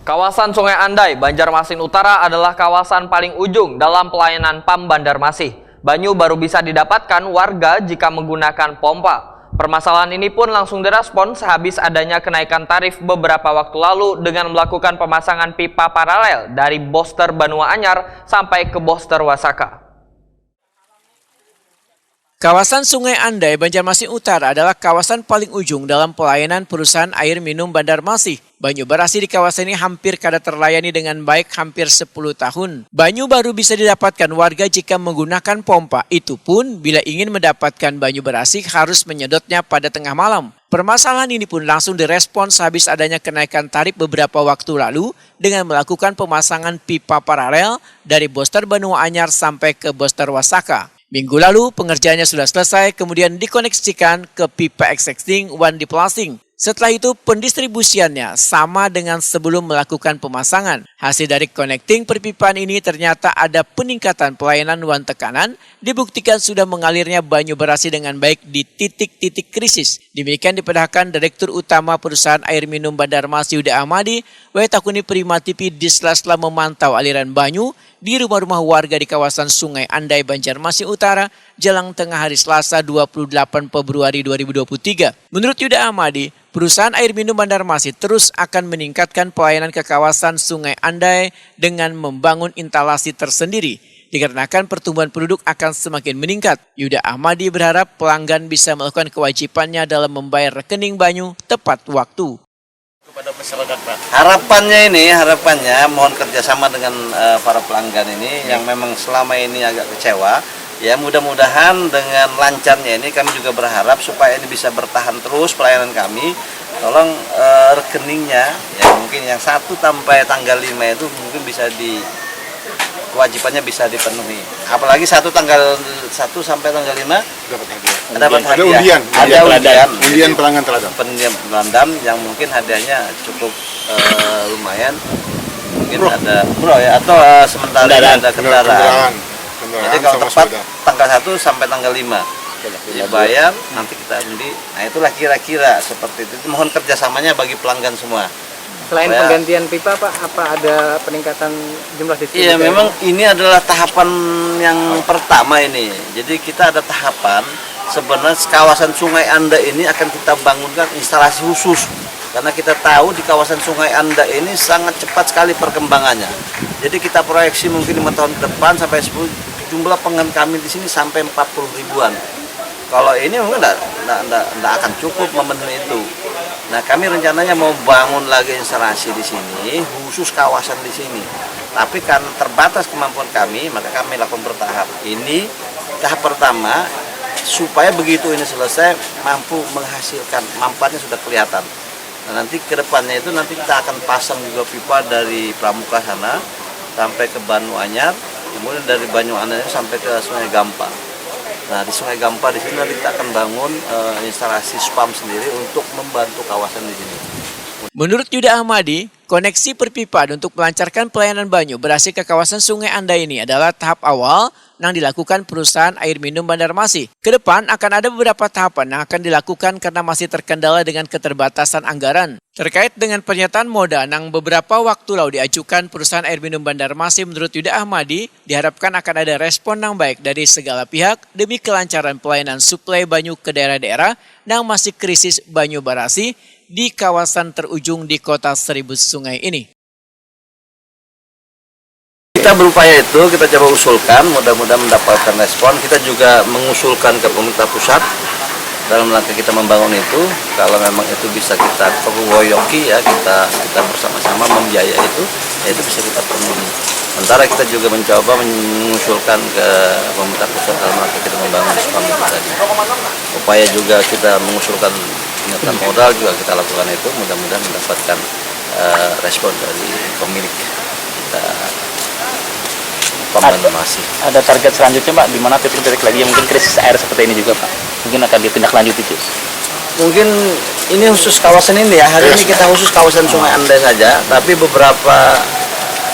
Kawasan Sungai Andai, Banjarmasin Utara adalah kawasan paling ujung dalam pelayanan PAM Banjarmasin. Banyu baru bisa didapatkan warga jika menggunakan pompa. Permasalahan ini pun langsung direspon sehabis adanya kenaikan tarif beberapa waktu lalu dengan melakukan pemasangan pipa paralel dari Boster Banua Anyar sampai ke Boster Wasaka. Kawasan Sungai Andai, Banjarmasin Utara adalah kawasan paling ujung dalam pelayanan perusahaan air minum Banjarmasin. Banyu Barasi di kawasan ini hampir kada terlayani dengan baik hampir 10 tahun. Banyu baru bisa didapatkan warga jika menggunakan pompa. Itu pun bila ingin mendapatkan banyu Barasi harus menyedotnya pada tengah malam. Permasalahan ini pun langsung direspons habis adanya kenaikan tarif beberapa waktu lalu dengan melakukan pemasangan pipa paralel dari Boster Banua Anyar sampai ke Boster Wasaka. Minggu lalu pengerjaannya sudah selesai kemudian dikoneksikan ke pipa existing one deplasing. Setelah itu pendistribusiannya sama dengan sebelum melakukan pemasangan. Hasil dari connecting perpipaan ini ternyata ada peningkatan pelayanan one tekanan, dibuktikan sudah mengalirnya banyu Barasi dengan baik di titik-titik krisis. Demikian diperlihatkan Direktur Utama Perusahaan Air Minum Banjarmasin Yuda Ahmadi, Takuni Prima TV di sela-sela memantau aliran banyu di rumah-rumah warga di kawasan Sungai Andai, Banjarmasin Utara, jelang tengah hari Selasa 28 Februari 2023. Menurut Yuda Ahmadi, perusahaan air minum Banjarmasin terus akan meningkatkan pelayanan ke kawasan Sungai Andai dengan membangun instalasi tersendiri. Dikarenakan pertumbuhan penduduk akan semakin meningkat, Yuda Ahmadi berharap pelanggan bisa melakukan kewajibannya dalam membayar rekening banyu tepat waktu. Kepada masyarakat, Pak. Harapannya mohon kerjasama dengan para pelanggan ini yang memang selama ini agak kecewa. Ya mudah-mudahan dengan lancarnya ini kami juga berharap supaya ini bisa bertahan terus pelayanan kami. Tolong rekeningnya ya mungkin yang 1 sampai tanggal 5 itu mungkin bisa kewajibannya bisa dipenuhi. Apalagi tanggal 1 sampai tanggal 5 dapat hadiah. Ada undian pelanggan teladam. Undian teladam yang mungkin hadiahnya cukup lumayan. Mungkin ada atau sementara ada kendaraan. Jadi kalau tepat tanggal 1 sampai tanggal 5 dibayar, nanti kita undi. Nah itulah kira-kira seperti itu. Mohon kerjasamanya bagi pelanggan semua. Selain penggantian pipa, Pak, apa ada peningkatan jumlah distribusi? Iya, memang ini adalah tahapan yang pertama ini. Jadi kita ada tahapan, sebenarnya kawasan Sungai Andai ini akan kita bangunkan instalasi khusus. Karena kita tahu di kawasan Sungai Andai ini sangat cepat sekali perkembangannya. Jadi kita proyeksi mungkin 5 tahun ke depan sampai 10 jumlah pelanggan kami di sini sampai 40 ribuan. Kalau ini mungkin tidak akan cukup memenuhi itu. Nah, kami rencananya mau bangun lagi instalasi di sini, khusus kawasan di sini. Tapi karena terbatas kemampuan kami, maka kami lakukan bertahap. Ini tahap pertama, supaya begitu ini selesai, mampu menghasilkan, manfaatnya sudah kelihatan. Nah, nanti ke depannya itu nanti kita akan pasang juga pipa dari Pramuka sana, sampai ke Banua Anyar, kemudian dari Banua Anyar sampai ke Sungai Gampa. Nah di Sungai Gampa di sini nanti kita akan bangun instalasi spam sendiri untuk membantu kawasan di sini. Menurut Yuda Ahmadi, koneksi perpipaan untuk melancarkan pelayanan banyu Barasi ke kawasan Sungai Andai ini adalah tahap awal yang dilakukan perusahaan air minum Banjarmasin. Ke depan akan ada beberapa tahapan yang akan dilakukan karena masih terkendala dengan keterbatasan anggaran. Terkait dengan pernyataan Moda yang beberapa waktu lalu diajukan perusahaan air minum Banjarmasin, menurut Yuda Ahmadi, diharapkan akan ada respon yang baik dari segala pihak demi kelancaran pelayanan suplai banyu ke daerah-daerah yang masih krisis banyu Barasi di kawasan terujung di kota Seribu Sungai ini. Kita berupaya itu, kita coba usulkan, mudah-mudahan mendapatkan respon. Kita juga mengusulkan ke pemerintah pusat dalam rangka kita membangun itu. Kalau memang itu bisa kita perwoyoki ya, kita bersama-sama membiayai itu, ya itu bisa kita penuhi. Sementara kita juga mencoba mengusulkan ke pemerintah pusat dalam rangka kita membangun spam itu tadi. Upaya juga kita mengusulkan penyertaan modal juga kita lakukan itu, mudah-mudahan mendapatkan respon dari pemilik kita. Masih ada target selanjutnya, Pak, di mana titik-titik lagi yang mungkin krisis air seperti ini juga, Pak, mungkin akan ditindaklanjuti itu. Mungkin ini khusus kawasan ini ya, hari ini kita khusus kawasan Sungai Andai saja, tapi beberapa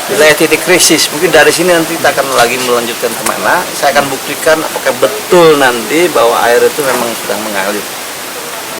wilayah titik krisis mungkin dari sini nanti kita akan lagi melanjutkan kemana. Saya akan buktikan apakah betul nanti bahwa air itu memang sedang mengalir.